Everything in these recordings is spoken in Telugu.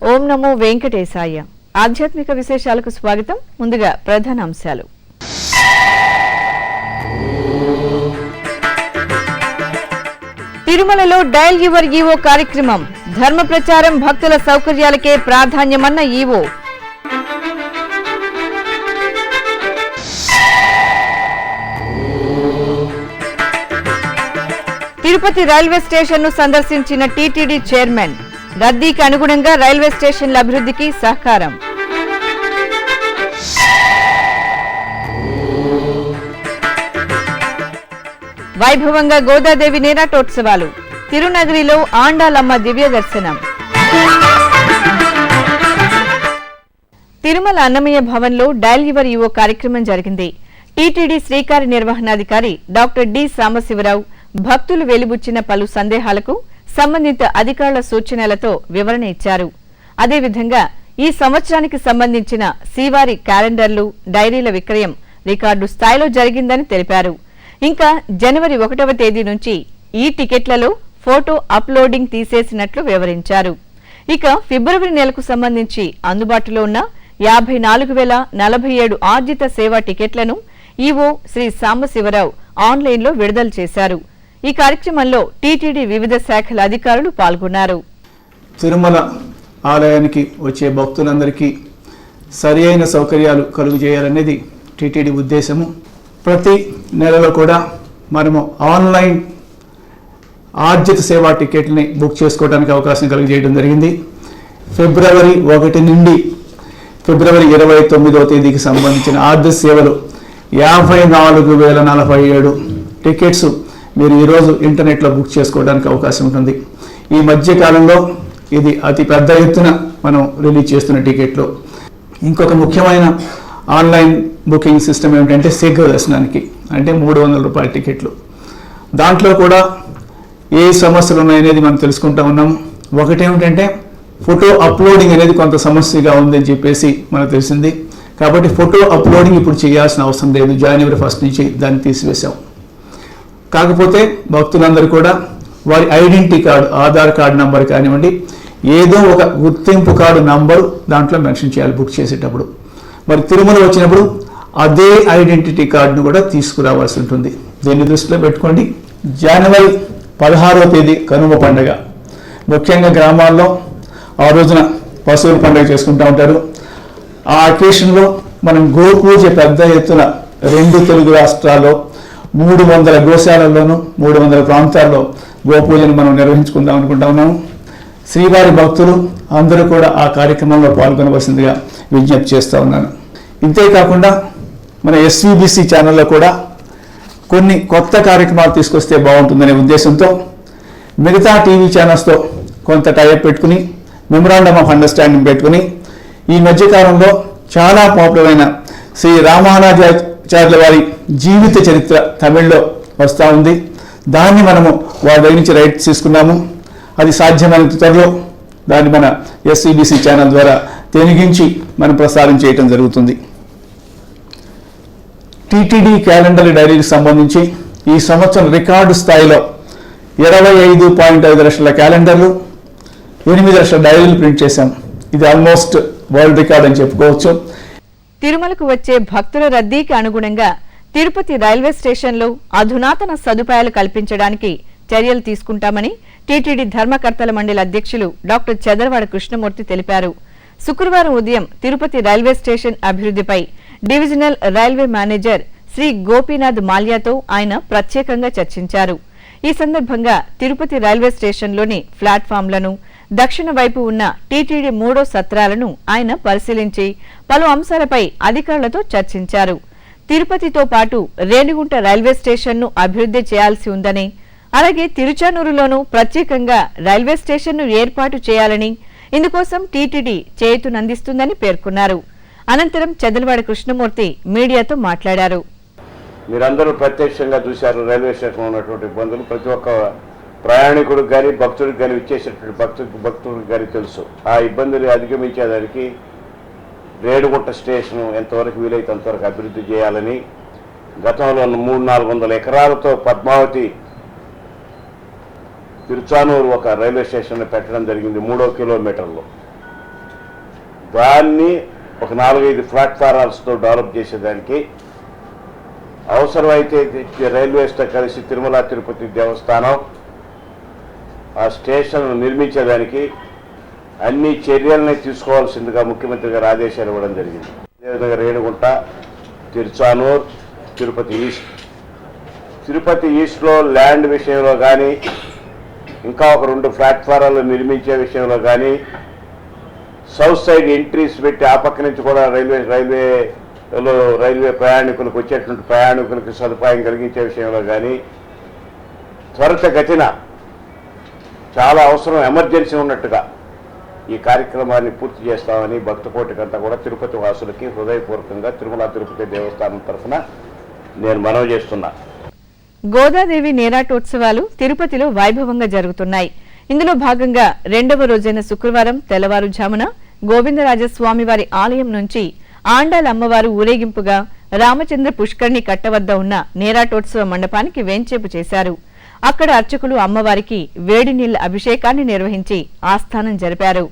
ఓం నమో వెంకటేశాయ. ఆధ్యాత్మిక విశేషాలకు స్వాగతం. ముందుగా ప్రధాన అంశాలు. తిరుమలలో డయల్ యువర్ ఈవో కార్యక్రమం. ధర్మ ప్రచారం, భక్తుల సౌకర్యాలకే ప్రాధాన్యమన్న ఈవో. తిరుపతి రైల్వే స్టేషన్ ను సందర్శించిన టీటీడీ చైర్మన్. రద్దీకి అనుగుణంగా రైల్వే స్టేషన్ల అభివృద్ధికి సహకారం. వైభవంగా గోదాదేవి నేరాటోత్సవాలు. తిరునగరిలో ఆండాలమ్మ దివ్య దర్శనం. తిరుమల అన్నమయ్య భవన్లో డయల్ యువర్ ఈవో కార్యక్రమం జరిగింది. టీటీడీ శ్రీకార్య నిర్వహణాధికారి డాక్టర్ డి సాంబశివరావు భక్తులు వెలిబుచ్చిన పలు సందేహాలకు సంబంధిత అధికారుల సూచనలతో వివరణ ఇచ్చారు. అదేవిధంగా ఈ సంవత్సరానికి సంబంధించిన శ్రీవారి క్యాలెండర్లు, డైరీల విక్రయం రికార్డు స్థాయిలో జరిగిందని తెలిపారు. ఇంకా జనవరి 1వ తేదీ నుంచి ఈ టికెట్లలో ఫోటో అప్లోడింగ్ తీసేసినట్లు వివరించారు. ఇక ఫిబ్రవరి నెలకు సంబంధించి అందుబాటులో ఉన్న 54,047 ఆర్జిత సేవా టికెట్లను ఈవో శ్రీ సాంబశివరావు ఆన్లైన్లో విడుదల చేశారు. ఈ కార్యక్రమంలో టీటీడీ వివిధ శాఖల అధికారులు పాల్గొన్నారు. తిరుమల ఆలయానికి వచ్చే భక్తులందరికీ సరి అయిన సౌకర్యాలు కలుగు చేయాలనేది టీటీడీ ఉద్దేశము. ప్రతి నెలలో కూడా మనము ఆన్లైన్ ఆర్జిత సేవా టికెట్ని బుక్ చేసుకోవడానికి అవకాశం కలుగజేయడం జరిగింది. ఫిబ్రవరి 1 నుండి ఫిబ్రవరి 29వ తేదీకి సంబంధించిన ఆర్జిత సేవలు 54,047 టికెట్స్ మీరు ఈరోజు ఇంటర్నెట్లో బుక్ చేసుకోవడానికి అవకాశం ఉంటుంది. ఈ మధ్యకాలంలో ఇది అతి పెద్ద ఎత్తున మనం రిలీజ్ చేస్తున్న టికెట్లు. ఇంకొక ముఖ్యమైన ఆన్లైన్ బుకింగ్ సిస్టమ్ ఏమిటంటే శీఘ్ర దర్శనానికి, అంటే 300 రూపాయల టికెట్లు. దాంట్లో కూడా ఏ సమస్యలు ఉన్నాయనేది మనం తెలుసుకుంటూ ఉన్నాము. ఒకటేమిటంటే ఫోటో అప్లోడింగ్ అనేది కొంత సమస్యగా ఉందని చెప్పేసి మనకు తెలిసింది. కాబట్టి ఫోటో అప్లోడింగ్ ఇప్పుడు చేయాల్సిన అవసరం లేదు. జనవరి 1 నుంచి దాన్ని తీసివేశాం. కాకపోతే భక్తులందరూ కూడా వారి identity card, Aadhaar card number కానివ్వండి, ఏదో ఒక గుర్తింపు కార్డు నంబరు దాంట్లో మెన్షన్ చేయాలి బుక్ చేసేటప్పుడు. మరి తిరుమల వచ్చినప్పుడు అదే ఐడెంటిటీ కార్డును కూడా తీసుకురావాల్సి ఉంటుంది. దీన్ని దృష్టిలో పెట్టుకోండి. జనవరి 16వ తేదీ కనుమ పండుగ. ముఖ్యంగా గ్రామాల్లో ఆ రోజున పశువుల పండుగ చేసుకుంటూ ఉంటారు. ఆ అకేషన్లో మనం గోపూజ పెద్ద ఎత్తున 2 తెలుగు రాష్ట్రాల్లో 300 గోశాలల్లోనూ 300 ప్రాంతాల్లో గోపూజను మనం నిర్వహించుకుందాం అనుకుంటా ఉన్నాము. శ్రీవారి భక్తులు అందరూ కూడా ఆ కార్యక్రమంలో పాల్గొనవలసిందిగా విజ్ఞప్తి చేస్తూ ఉన్నాను. ఇంతేకాకుండా మన ఎస్వీబీసీ ఛానల్లో కూడా కొన్ని కొత్త కార్యక్రమాలు తీసుకొస్తే బాగుంటుందనే ఉద్దేశంతో మిగతా టీవీ ఛానల్స్తో కొంత టైప్ పెట్టుకుని మెమరాండమ్ ఆఫ్ అండర్స్టాండింగ్ పెట్టుకుని ఈ మధ్యకాలంలో చాలా పాపులర్ అయిన శ్రీ రామానుజాచార్యుల వారి జీవిత చరిత్ర తమిళ్లో వస్తూ ఉంది. దాన్ని మనము వారి దగ్గర నుంచి రైట్స్ తీసుకున్నాము. అది సాధ్యమైనంత త్వరలో దాన్ని మన ఎస్సీబీసీ ఛానల్ ద్వారా తెనిగించి మనం ప్రసారం చేయటం జరుగుతుంది. టీటీడీ క్యాలెండర్ డైరీకి సంబంధించి ఈ సంవత్సరం రికార్డు స్థాయిలో 25.5 లక్షల క్యాలెండర్లు, 8 లక్షల డైరీలు ప్రింట్ చేశాం. ఇది ఆల్మోస్ట్ వరల్డ్ రికార్డ్ అని చెప్పుకోవచ్చు. తిరుమలకు వచ్చే భక్తుల రద్దీకి అనుగుణంగా తిరుపతి రైల్వే స్టేషన్లో అధునాతన సదుపాయాలు కల్పించడానికి చర్యలు తీసుకుంటామని టీటీడీ ధర్మకర్తల మండలి అధ్యక్షులు డాక్టర్ చదర్వాడ కృష్ణమూర్తి తెలిపారు. శుక్రవారం ఉదయం తిరుపతి రైల్వే స్టేషన్ అభివృద్ధిపై divisional railway manager Shri Gopinath మాల్యాతో ఆయన ప్రత్యేకంగా చర్చించారు. ఈ సందర్భంగా తిరుపతి రైల్వే స్టేషన్లోని ప్లాట్ఫామ్లను, దక్షిణ వైపు ఉన్న టీటీడీ 3వ సత్రాలను ఆయన పరిశీలించి పలు అంశాలపై అధికారులతో చర్చించారు. తిరుపతితో పాటు రేణిగుంట రైల్వే స్టేషన్ను అభివృద్ధి చేయాల్సి ఉందని, అలాగే తిరుచానూరులోనూ ప్రత్యేకంగా రైల్వే స్టేషన్ను ఏర్పాటు చేయాలని, ఇందుకోసం టీటీడీ చేయూతనందిస్తుందని పేర్కొన్నారు. అనంతరం చదలవాడ కృష్ణమూర్తి మీడియాతో మాట్లాడారు. మీరందరూ ప్రత్యక్షంగా చూశారు రైల్వే స్టేషన్లో ఉన్నటువంటి ఇబ్బందులు. ప్రతి ఒక్క ప్రయాణికుడికి కానీ భక్తుడికి కానీ ఇచ్చేసేటువంటి భక్తుడికి కానీ తెలుసు. ఆ ఇబ్బందులు అధిగమించేదానికి రేణిగుంట స్టేషన్ ఎంతవరకు వీలైతే అంతవరకు అభివృద్ధి చేయాలని, గతంలో 300-400 ఎకరాలతో పద్మావతి తిరుచానూరు ఒక రైల్వే స్టేషన్ పెట్టడం జరిగింది 3వ కిలోమీటర్లో. దాన్ని ఒక 4-5 ప్లాట్ఫారాల్స్తో డెవలప్ చేసేదానికి అవసరమైతే రైల్వేస్తో కలిసి తిరుమల తిరుపతి దేవస్థానం ఆ స్టేషన్ నిర్మించేదానికి అన్ని చర్యలని తీసుకోవాల్సిందిగా ముఖ్యమంత్రి గారు ఆదేశాలు ఇవ్వడం జరిగింది. అదేవిధంగా రేణిగుంట, తిరుచానూర్, తిరుపతి ఈస్ట్లో ల్యాండ్ విషయంలో కానీ, ఇంకా ఒక 2 ప్లాట్ఫారాలు నిర్మించే విషయంలో కానీ, సౌత్ సైడ్ ఎంట్రీస్ పెట్టి ఆ పక్క నుంచి కూడా రైల్వే ప్రయాణికులకు వచ్చేటువంటి ప్రయాణికులకు సదుపాయం కలిగించే విషయంలో కానీ త్వరితగతిన చాలా అవసరం, ఎమర్జెన్సీ ఉన్నట్టుగా ఈ కార్యక్రమాన్ని పూర్తి చేస్తామని భక్తకోటికంతా కూడా తిరుపతి వాసులకి హృదయపూర్వకంగా తిరుమల తిరుపతి దేవస్థానం తరఫున నేను మనవి చేస్తున్నా. గోదాదేవి నేరాటోత్సవాలు తిరుపతిలో వైభవంగా జరుగుతున్నాయి. ఇందులో భాగంగా 2వ రోజైన శుక్రవారం తెల్లవారుజామున గోవిందరాజస్వామివారి ఆలయం నుంచి ఆండాల అమ్మవారు ఊరేగింపుగా రామచంద్ర పుష్కరిణి కట్ట వద్ద ఉన్న నేరాటోత్సవ మండపానికి వేంచేపు చేశారు. అక్కడ అర్చకులు అమ్మవారికి వేడి నీళ్ల అభిషేకాన్ని నిర్వహించి ఆస్థానం జరిపారు.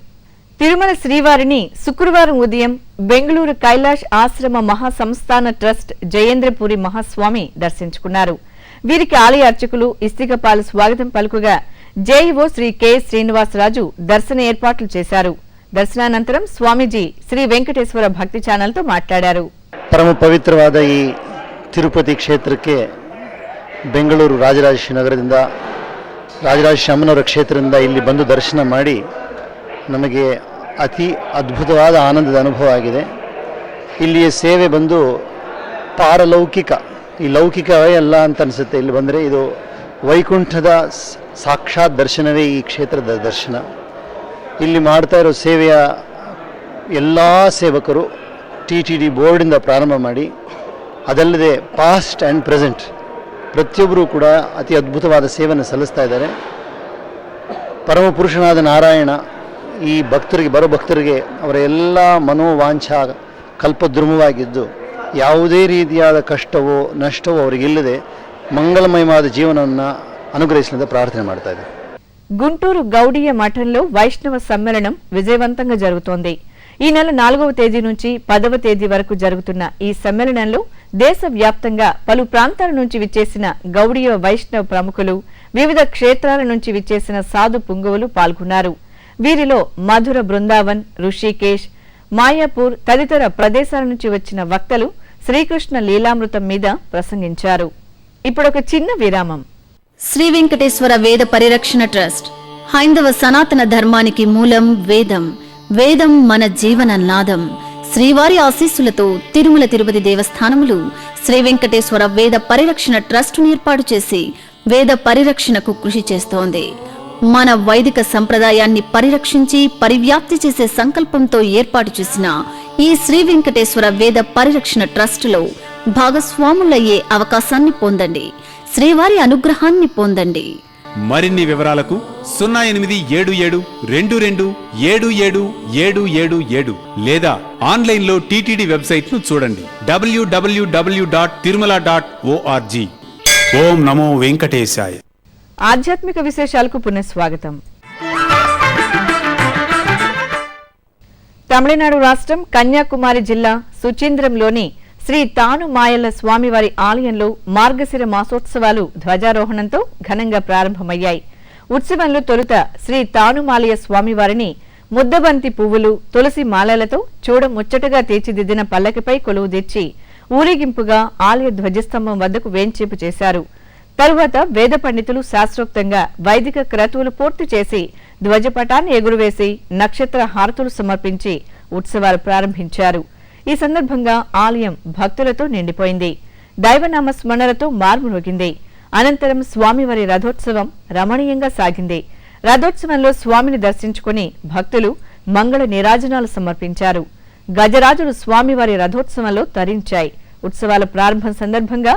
తిరుమల శ్రీవారిని శుక్రవారం ఉదయం బెంగళూరు కైలాష్ ఆశ్రమ మహాసంస్థాన ట్రస్ట్ జయేంద్రపురి మహాస్వామి దర్శించుకున్నారు. వీరికి ఆలయ అర్చకులు ఇస్తికపాలు స్వాగతం పలుకుగా జేఈఓ శ్రీ కె శ్రీనివాసరాజు దర్శన ఏర్పాట్లు చేశారు. దర్శనానంతరం స్వామీజీ శ్రీ వెಂಕಟೇಶ್ವರ ಭಕ್ತಿ ಚಾನಲ್తో ಮಾತನಾడారు. ಪರಮ ಪವಿತ್ರವಾದ ಈ ತಿರುಪತಿ ಕ್ಷೇತ್ರಕ್ಕೆ ಬೆಂಗಳೂರು ರಾಜರಾಜೇಶ್ವರಿ ನಗರದಿಂದ ರಾಜರಾಜೇಶ್ವರಿ ಅಮ್ಮನವರ ಕ್ಷೇತ್ರದಿಂದ ಇಲ್ಲಿ ಬಂದು ದರ್ಶನ ಮಾಡಿ ನಮಗೆ ಅತಿ ಅದ್ಭುತವಾದ ಆನಂದದ ಅನುಭವ ಆಗಿದೆ. ಇಲ್ಲಿಯ ಸೇವೆ ಬಂದು ಪಾರಲೌಕಿಕ, ಈ ಲೌಕಿಕವೇ ಅಲ್ಲ ಅಂತ ಅನಿಸುತ್ತೆ. ಇಲ್ಲಿ ಬಂದರೆ ಇದು ವೈಕುಂಠದ ಸಾಕ್ಷಾತ್ ದರ್ಶನವೇ ಈ ಕ್ಷೇತ್ರದ ದರ್ಶನ. ಇಲ್ಲಿ ಮಾಡ್ತಾ ಇರೋ ಸೇವೆಯ ಎಲ್ಲ ಸೇವಕರು TTD ಬೋರ್ಡಿಂದ ಪ್ರಾರಂಭ ಮಾಡಿ ಅದಲ್ಲದೆ ಪಾಸ್ಟ್ ಆ್ಯಂಡ್ ಪ್ರೆಸೆಂಟ್ ಪ್ರತಿಯೊಬ್ಬರೂ ಕೂಡ ಅತಿ ಅದ್ಭುತವಾದ ಸೇವೆಯನ್ನು ಸಲ್ಲಿಸ್ತಾ ಇದ್ದಾರೆ. ಪರಮಪುರುಷನಾದ ನಾರಾಯಣ ಈ ಭಕ್ತರಿಗೆ ಬರೋ ಭಕ್ತರಿಗೆ ಅವರ ಎಲ್ಲ ಮನೋವಾಂಛ ಕಲ್ಪದ್ರುಮವಾಗಿದ್ದು ಯಾವುದೇ ರೀತಿಯಾದ ಕಷ್ಟವೋ ನಷ್ಟವೋ ಅವರಿಗಿಲ್ಲದೆ ಮಂಗಲಮಯವಾದ ಜೀವನವನ್ನು ಅನುಗ್ರಹಿಸಲಿಂದ ಪ್ರಾರ್ಥನೆ ಮಾಡ್ತಾ ಇದ್ದಾರೆ. గుంటూరు గౌడీయ మఠంలో వైష్ణవ సమ్మేళనం విజయవంతంగా జరుగుతోంది. ఈ నెల 4వ తేదీ నుంచి 10వ తేదీ వరకు జరుగుతున్న ఈ సమ్మేళనంలో దేశవ్యాప్తంగా పలు ప్రాంతాల నుంచి విచ్చేసిన గౌడీయ వైష్ణవ ప్రముఖులు, వివిధ క్షేత్రాల నుంచి విచ్చేసిన సాధు పుంగవులు పాల్గొన్నారు. వీరిలో మధుర బృందావన్, ఋషికేశ్, మాయాపూర్ తదితర ప్రదేశాల నుంచి వచ్చిన వక్తలు శ్రీకృష్ణ లీలామృతం మీద ప్రసంగించారు. ఇప్పుడొక చిన్న విరామం. శ్రీ వెంకటేశ్వర వేద పరిరక్షణ ట్రస్ట్ హైందవ సనాతన ధర్మానికి మూలం వేదం. వేదం మన జీవన నాదం. శ్రీవారి ఆశీస్సులతో తిరుమల తిరుపతి దేవస్థానములు శ్రీ వెంకటేశ్వర వేద పరిరక్షణ ట్రస్టును ఏర్పాటు చేసి వేద పరిరక్షణకు కృషి చేస్తోంది. మన వైదిక సంప్రదాయాన్ని పరిరక్షించి పరివ్యాప్తి చేసే సంకల్పంతో ఏర్పాటు చేసిన ఈ శ్రీ వెంకటేశ్వర వేద పరిరక్షణ ట్రస్టులో భాగస్వాములయ్యే అవకాశాన్ని పొందండి. శ్రీవారి అనుగ్రహాన్ని పొందండి. మరిన్ని వివరాలకు 0877227777 లేదా ఆన్లైన్లో టీటీడీ వెబ్సైట్ ను చూడండి www.tirumala.org. ఓం నమో వెంకటేశాయ. ఆధ్యాత్మిక విశేషాలకు పునఃస్వాగతం. తమిళనాడు రాష్ట్రం కన్యాకుమారి జిల్లా సుచీంద్రంలోని శ్రీ తానుమాయల స్వామివారి ఆలయంలో మార్గశిర మాసోత్సవాలు ధ్వజారోహణంతో ఘనంగా ప్రారంభమయ్యాయి. ఉత్సవంలో తొలుత శ్రీ తానుమాలయ స్వామివారిని ముద్దబంతి పువ్వులు, తులసి మాలలతో చూడముచ్చటగా తీర్చిదిద్దిన పల్లకిపై కొలువుదీర్చి ఊరేగింపుగా ఆలయ ధ్వజస్తంభం వద్దకు వేంచేపు చేశారు. తరువాత వేద పండితులు శాస్త్రోక్తంగా వైదిక క్రతువులు పూర్తి చేసి ధ్వజపటాన్ని ఎగురవేసి నక్షత్ర హారతులు సమర్పించి ఉత్సవాలు ప్రారంభించారు. ఈ సందర్భంగా ఆలయం భక్తులతో నిండిపోయింది. దైవనామ స్మరణలతో మార్మురోగింది. అనంతరం స్వామివారి రథోత్సవం రమణీయంగా సాగింది. రథోత్సవంలో స్వామిని దర్శించుకుని భక్తులు మంగళ నీరాజనాలు సమర్పించారు. గజరాజులు స్వామివారి రథోత్సవంలో తరించాయి. ఉత్సవాల ప్రారంభం సందర్భంగా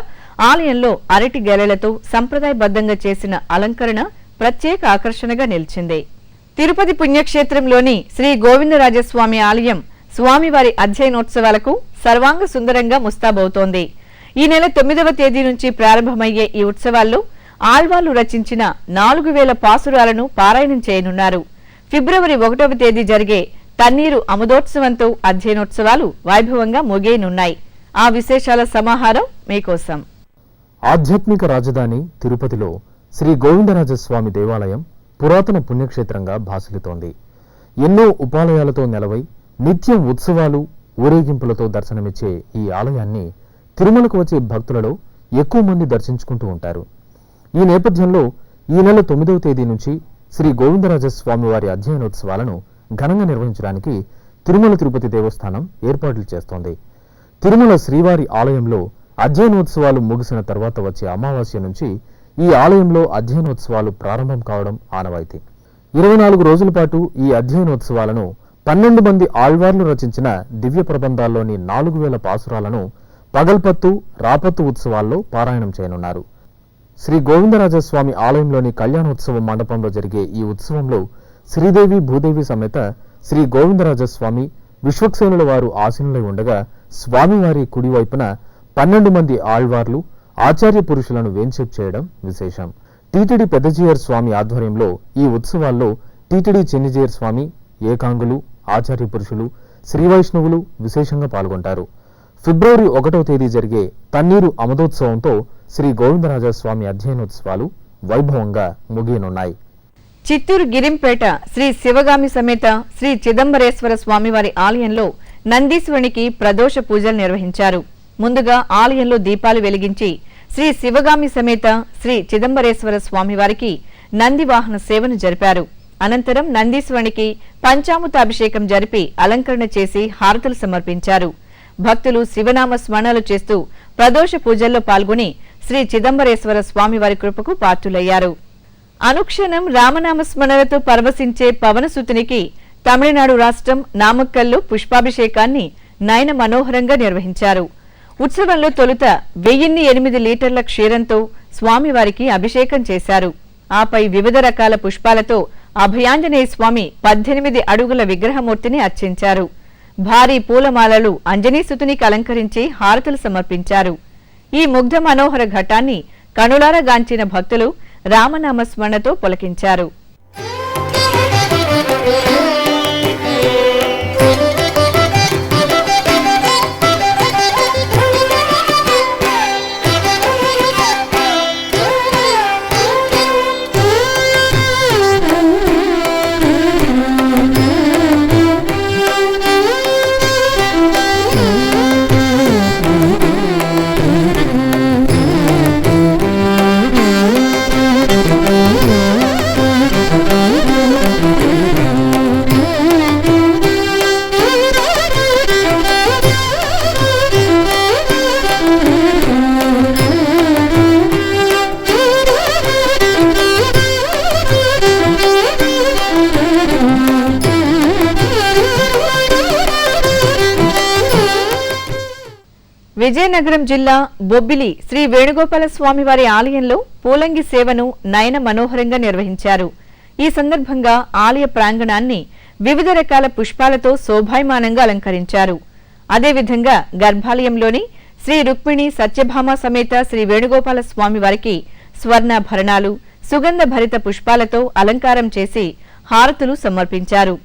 ఆలయంలో అరటి గెలలతో సంప్రదాయబద్ధంగా చేసిన అలంకరణ ప్రత్యేక ఆకర్షణగా నిలిచింది. తిరుపతి పుణ్యక్షేత్రంలోని శ్రీ గోవిందరాజస్వామి ఆలయం స్వామివారి అధ్యయనోత్సవాలకు సర్వాంగ సుందరంగా ముస్తాబవుతోంది. ఈ నెల 9వ తేదీ నుంచి ప్రారంభమయ్యే ఈ ఉత్సవాల్లో ఆళ్వార్లు రచించిన 4000 పాసురాలను పారాయణం చేయనున్నారు. ఫిబ్రవరి 1వ తేదీ జరిగే తన్నీరు అమదోత్సవంతో అధ్యయనోత్సవాలు వైభవంగా ముగియనున్నాయి. ఆ విశేషాల సమాహారం మీకోసం. ఆధ్యాత్మిక రాజధాని తిరుపతిలో శ్రీ గోవిందరాజస్వామి దేవాలయం పురాతన పుణ్యక్షేత్రంగా భాసిల్లుతోంది. ఎన్నో ఉపాలయాలతో నెలవై నిత్యం ఉత్సవాలు ఊరేగింపులతో దర్శనమిచ్చే ఈ ఆలయాన్ని తిరుమలకు వచ్చే భక్తులలో ఎక్కువ మంది దర్శించుకుంటూ ఉంటారు. ఈ నేపథ్యంలో ఈ నెల 9వ తేదీ నుంచి శ్రీ గోవిందరాజస్వామి వారి అధ్యయనోత్సవాలను ఘనంగా నిర్వహించడానికి తిరుమల తిరుపతి దేవస్థానం ఏర్పాట్లు చేస్తోంది. తిరుమల శ్రీవారి ఆలయంలో అధ్యయనోత్సవాలు ముగిసిన తర్వాత వచ్చే అమావాస్య నుంచి ఈ ఆలయంలో అధ్యయనోత్సవాలు ప్రారంభం కావడం ఆనవాయితీ. 24 రోజుల పాటు ఈ అధ్యయనోత్సవాలను 12 మంది ఆళ్వార్లు రచించిన దివ్య ప్రబంధాల్లోని 4000 పాసురాలను పగల్పత్తు రాపత్తు ఉత్సవాల్లో పారాయణం చేయనున్నారు. శ్రీ గోవిందరాజస్వామి ఆలయంలోని కళ్యాణోత్సవ మండపంలో జరిగే ఈ ఉత్సవంలో శ్రీదేవి భూదేవి సమేత శ్రీ గోవిందరాజస్వామి విశ్వక్సేనుల వారు ఆసీనులై ఉండగా స్వామివారి కుడివైపున 12 మంది ఆళ్వార్లు ఆచార్య పురుషులను వేంచేపు చేయడం విశేషం. టీటీడీ పెద్దజీయర్ స్వామి ఆధ్వర్యంలో ఈ ఉత్సవాల్లో టీటీడీ చిన్నజీయర్ స్వామి, ఏకాంగులు, ఆచార్య పురుషులు, శ్రీవైష్ణవులు విశేషంగా పాల్గొంటారు. ఫిబ్రవరి 1వ తేదీ జరిగే తన్నీరు అమదోత్సవంతో శ్రీ గోవిందరాజస్వామి అధ్యయనోత్సవాలు వైభవంగా ముగియనున్నాయి. చిత్తూరు గిరింపేట శ్రీ శివగామి సమేత శ్రీ చిదంబరేశ్వర స్వామివారి ఆలయంలో నందీశ్వరునికి ప్రదోష పూజలు నిర్వహించారు. ముందుగా ఆలయంలో దీపాలు వెలిగించి శ్రీ శివగామి సమేత శ్రీ చిదంబరేశ్వర స్వామివారికి నందివాహన సేవను జరిపారు. అనంతరం నందీశ్వరునికి పంచామృత అభిషేకం జరిపి అలంకరణ చేసి హారతులు సమర్పించారు. భక్తులు శివనామ స్మరణలు చేస్తూ ప్రదోష పూజల్లో పాల్గొని శ్రీ చిదంబరేశ్వర స్వామివారి కృపకు పాత్రులయ్యారు. అనుక్షణం రామనామ స్మరణలతో పరవశించే పవనసుతునికి తమిళనాడు రాష్ట్రం నామక్కల్లో పుష్పాభిషేకాన్ని నయన మనోహరంగా నిర్వహించారు. ఉత్సవంలో తొలుత 1008 లీటర్ల క్షీరంతో స్వామివారికి అభిషేకం చేశారు. ఆపై వివిధ రకాల పుష్పాలతో అభయాంజనేయ స్వామి 18 అడుగుల విగ్రహమూర్తిని అర్చించారు. భారీ పూలమాలలు అంజనీసుతునికి అలంకరించి హారతులు సమర్పించారు. ఈ ముగ్ధ మనోహర ఘటాన్ని కనులారా గాంచిన భక్తులు రామనామ స్మరణతో పులకించారు. విజయనగరం జిల్లా బొబ్బిలి శ్రీ వేణుగోపాల స్వామివారి ఆలయంలో పూలంగి సేవను నయన మనోహరంగా నిర్వహించారు. ఈ సందర్భంగా ఆలయ ప్రాంగణాన్ని వివిధ రకాల పుష్పాలతో శోభాయమానంగా అలంకరించారు. అదేవిధంగా గర్భాలయంలోని శ్రీ రుక్మిణి సత్యభామ సమేత శ్రీ వేణుగోపాల స్వామివారికి స్వర్ణాభరణాలు, సుగంధ భరిత పుష్పాలతో అలంకారం చేసి హారతులు సమర్పించారు.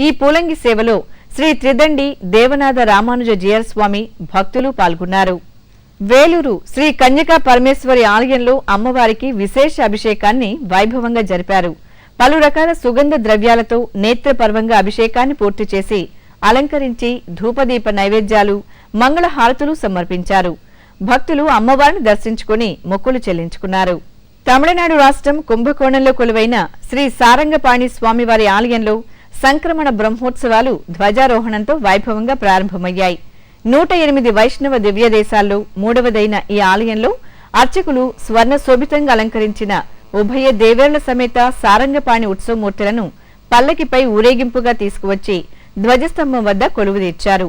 ఈ పూలంగి సేవలో శ్రీ త్రిదండి దేవనాథ రామానుజ జీయర్ స్వామి భక్తులు పాల్గొన్నారు. వేలూరు శ్రీ కన్యకా పరమేశ్వరి ఆలయంలో అమ్మవారికి విశేష అభిషేకాన్ని వైభవంగా జరిపారు. పలు రకాల సుగంధ ద్రవ్యాలతో నేత్రపర్వంగా అభిషేకాన్ని పూర్తి చేసి అలంకరించి ధూపదీప నైవేద్యాలు, మంగళ హారతులు సమర్పించారు. భక్తులు అమ్మవారిని దర్శించుకుని మొక్కులు చెల్లించుకున్నారు. తమిళనాడు రాష్ట్రం కుంభకోణంలో కొలువైన శ్రీ సారంగపాణి స్వామివారి ఆలయంలో సంక్రమణ బ్రహ్మోత్సవాలు ధ్వజారోహణంతో వైభవంగా ప్రారంభమయ్యాయి. 108 వైష్ణవ దివ్య దేశాల్లో 3వదైన ఈ ఆలయంలో అర్చకులు స్వర్ణ శోభితంగా అలంకరించిన ఉభయ దేవేర్ల సమేత సారంగపాణి ఉత్సవమూర్తులను పల్లకిపై ఊరేగింపుగా తీసుకువచ్చి ధ్వజస్తంభం వద్ద కొలువుదీర్చారు.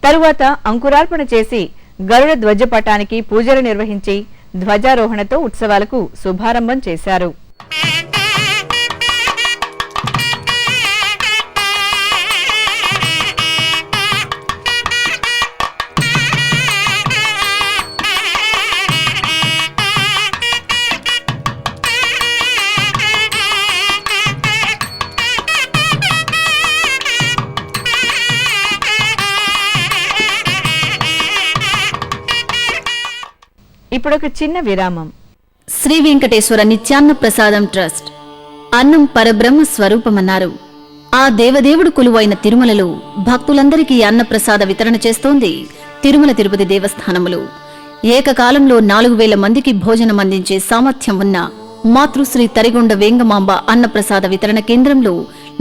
తరువాత అంకురార్పణ చేసి గరుడ ధ్వజపటానికి పూజలు నిర్వహించి ధ్వజారోహణతో ఉత్సవాలకు శుభారంభం చేశారు. ఇప్పుడొక చిన్న విరామం. శ్రీ వెంకటేశ్వర నిత్యాన్న ప్రసాదం ట్రస్ట్ అన్నం పరబ్రహ్మ స్వరూపమన్నారు. ఆ దేవదేవుడు కొలువైన తిరుమలలో భక్తులందరికీ అన్నప్రసాద వితరణ చేస్తోంది తిరుమల తిరుపతి దేవస్థానములు. ఏకకాలంలో 4000 మందికి భోజనం అందించే సామర్థ్యం ఉన్న మాతృశ్రీ తరిగొండ వేంగమాంబ అన్నప్రసాద వితరణ కేంద్రంలో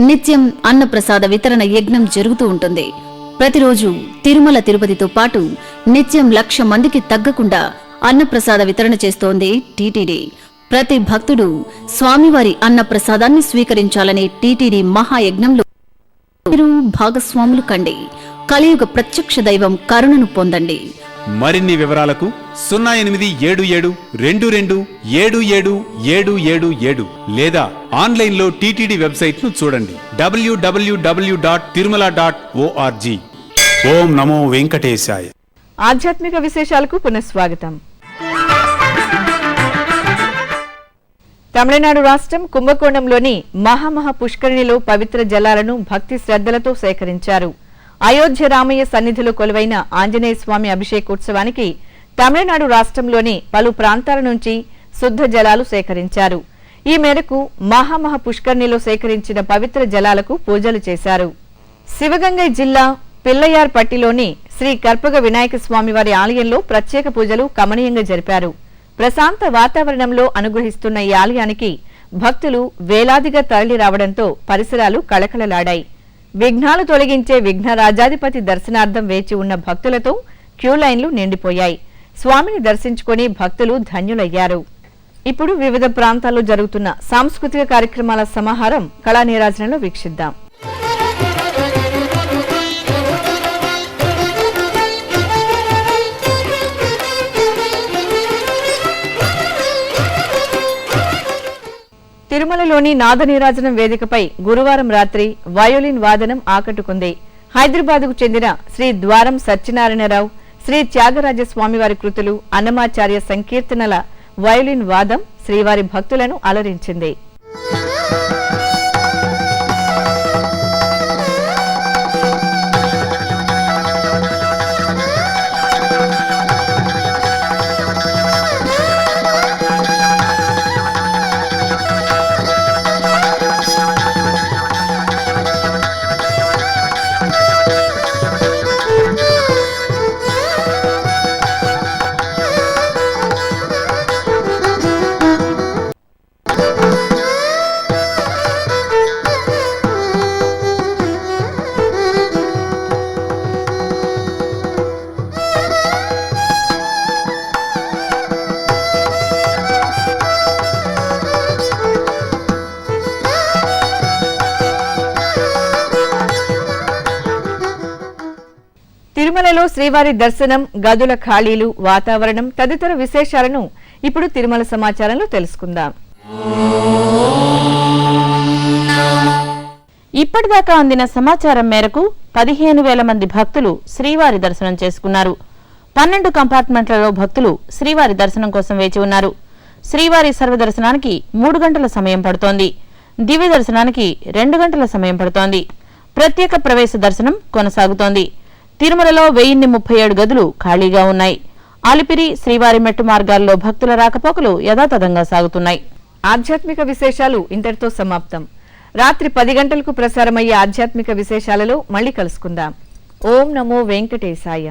నిత్యం అన్నప్రసాద వితరణ యజ్ఞం జరుగుతూ ఉంటుంది. ప్రతిరోజు తిరుమల తిరుపతితో పాటు నిత్యం 1,00,000 మందికి తగ్గకుండా అన్నప్రసాద వితరణ చేస్తోంది టీటీడీ. ప్రతి భక్తుడు స్వామివారి అన్నప్రసాదాన్ని స్వీకరించాలనే టీటీడీ మహాయజ్ఞంలో మీరు భాగస్వాములు కండి. కలియుగ ప్రత్యక్ష దైవం కరుణను పొందండి. మరిన్ని వివరాలకు 0877227777 లేదా ఆన్లైన్లో టీటీడీ వెబ్సైట్ ను చూడండి www.tirumala.org. ఓం నమో వెంకటేశాయ. ఆధ్యాత్మిక విశేషాలకు పునఃస్వాగతం. తమిళనాడు రాష్ట్రం కుంభకోణంలోని మహామహా పుష్కరిణిలో పవిత్ర జలాలను భక్తి శ్రద్ధలతో సేకరించారు. అయోధ్య రామయ్య సన్నిధిలో కొలువైన ఆంజనేయ స్వామి అభిషేకోత్సవానికి తమిళనాడు రాష్ట్రంలోని పలు ప్రాంతాల నుంచి శుద్ధ జలాలు సేకరించారు. ఈ మేరకు మహామహా పుష్కరిణిలో సేకరించిన పవిత్ర జలాలకు పూజలు చేశారు. శివగంగై జిల్లా పిల్లయార్పట్టిలోని శ్రీ కర్పగ వినాయక స్వామివారి ఆలయంలో ప్రత్యేక పూజలు కమనీయంగా జరిపారు. ప్రశాంత వాతావరణంలో అనుగ్రహిస్తున్న ఈ ఆలయానికి భక్తులు వేలాదిగా తరలి రావడంతో పరిసరాలు కళకళలాడాయి. విఘ్నాలు తొలగించే విఘ్నరాజాధిపతి దర్శనార్థం వేచి ఉన్న భక్తులతో క్యూ లైన్లు నిండిపోయాయి. స్వామిని దర్శించుకుని భక్తులు ధన్యులయ్యారు. ఇప్పుడు వివిధ ప్రాంతాల్లో జరుగుతున్న సాంస్కృతిక కార్యక్రమాల సమాహారం కళానీరాజనంలో వీక్షిద్దాం. తిరుమలలోని నాదనీరాజనం వేదికపై గురువారం రాత్రి వయోలిన్ వాదనం ఆకట్టుకుంది. హైదరాబాద్కు చెందిన శ్రీ ద్వారం సత్యనారాయణరావు, శ్రీ త్యాగరాజస్వామివారి కృతులు, అన్నమాచార్య సంకీర్తనల వయోలిన్ వాదం శ్రీవారి భక్తులను అలరించింది. తిరుమలలో శ్రీవారి దర్శనం, గదుల ఖాళీలు, వాతావరణం తదితర విశేషాలను ఇప్పుడు తిరుమల సమాచారంలో తెలుసుకుందాం. ఇప్పటిదాకా అందిన సమాచారం మేరకు 15,000 మంది భక్తులు శ్రీవారి దర్శనం చేసుకున్నారు. 12 కంపార్ట్మెంట్లలో భక్తులు శ్రీవారి దర్శనం కోసం వేచి ఉన్నారు. శ్రీవారి సర్వదర్శనానికి 3 గంటల సమయం పడుతోంది. దివ్య దర్శనానికి 2 గంటల సమయం పడుతోంది. ప్రత్యేక ప్రవేశ దర్శనం కొనసాగుతోంది. తిరుమలలో 1037 గదులు ఖాళీగా ఉన్నాయి. ఆలిపిరి, శ్రీవారి మెట్టు మార్గాల్లో భక్తుల రాకపోకలు యథాతథంగా సాగుతున్నాయి. ఆధ్యాత్మిక విశేషాలు ఇంతటితో సమాప్తం. రాత్రి 10 గంటలకు ప్రసారమయ్యే ఆధ్యాత్మిక విశేషాలలో మళ్ళీ కలుసుకుందాం. ఓం నమో వెంకటేశాయ.